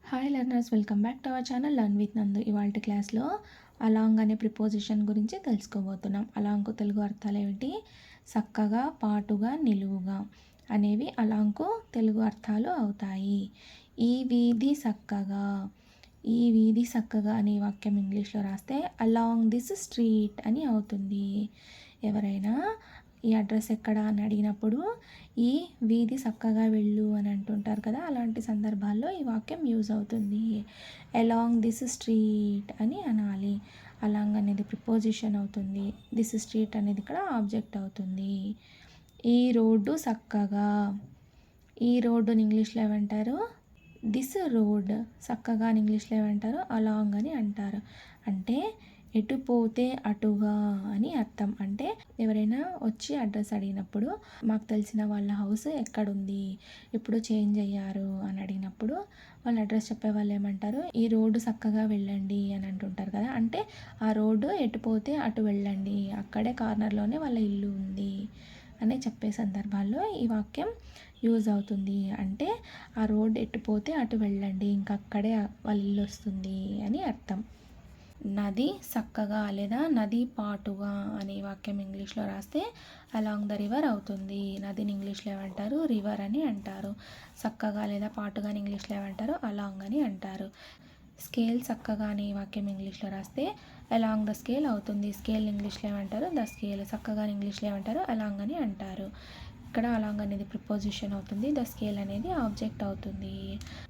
Hi learners, welcome back to our channel learn with నందు. ఇవాళ క్లాస్లో అలాంగ్ అనే ప్రిపోజిషన్ గురించి తెలుసుకోబోతున్నాం. అలాంగ్కు తెలుగు అర్థాలు ఏమిటి? చక్కగా, పాటుగా, నిలువుగా అనేవి అలాంగ్కు తెలుగు అర్థాలు అవుతాయి. ఈ వీధి చక్కగా, ఈ వీధి చక్కగా అనే వాక్యం ఇంగ్లీష్లో రాస్తే అలాంగ్ దిస్ స్ట్రీట్ అని అవుతుంది. ఎవరైనా ఈ అడ్రస్ ఎక్కడ అని అడిగినప్పుడు ఈ వీధి చక్కగా వెళ్ళు అని అంటుంటారు కదా, అలాంటి సందర్భాల్లో ఈ వాక్యం యూజ్ అవుతుంది. అలాంగ్ దిస్ స్ట్రీట్ అని అనాలి. అలాంగ్ అనేది ప్రిపోజిషన్ అవుతుంది. దిస్ స్ట్రీట్ అనేది ఇక్కడ ఆబ్జెక్ట్ అవుతుంది. ఈ రోడ్డు చక్కగా, ఈ రోడ్డుని ఇంగ్లీష్లో ఏమంటారు? This road. చక్కగా అని ఇంగ్లీష్లో ఏమంటారు? అలాంగ్ అని అంటారు. అంటే ఎటు పోతే అటుగా అని అర్థం. అంటే ఎవరైనా వచ్చి అడ్రస్ అడిగినప్పుడు మాకు తెలిసిన వాళ్ళ హౌస్ ఎక్కడుంది, ఇప్పుడు చేంజ్ అయ్యారు అని అడిగినప్పుడు వాళ్ళు అడ్రస్ చెప్పే వాళ్ళు ఏమంటారు? ఈ రోడ్డు చక్కగా వెళ్ళండి అని అంటుంటారు కదా. అంటే ఆ రోడ్డు ఎటు పోతే అటు వెళ్ళండి, అక్కడే కార్నర్లోనే వాళ్ళ ఇల్లు ఉంది అని చెప్పే సందర్భాల్లో ఈ వాక్యం యూజ్ అవుతుంది. అంటే ఆ రోడ్ ఎటు పోతే అటు వెళ్ళండి, ఇంకా అక్కడే వాళ్ళ ఇల్లు వస్తుంది అని అర్థం. నది చక్కగా లేదా నది పాటుగా అనే వాక్యం ఇంగ్లీష్లో రాస్తే అలాంగ్ ద రివర్ అవుతుంది. నదిని ఇంగ్లీష్లో ఏమంటారు? రివర్ అని అంటారు. చక్కగా లేదా పాటుగా అని ఇంగ్లీష్లో ఏమంటారు? అలాంగ్ అని అంటారు. స్కేల్ చక్కగా అనే వాక్యం ఇంగ్లీష్లో రాస్తే అలాంగ్ ద స్కేల్ అవుతుంది. స్కేల్ ఇంగ్లీష్లో ఏమంటారు? The scale. చక్కగా ఇంగ్లీష్లో ఏమంటారు? అలాంగ్ అని అంటారు. ఇక్కడ అలాంగ్ అనేది ప్రిపోజిషన్ అవుతుంది. ద స్కేల్ అనేది ఆబ్జెక్ట్ అవుతుంది.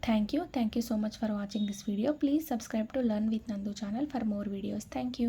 Thank you so much for watching this video. Please subscribe to learn with Nandu channel for more videos. Thank you.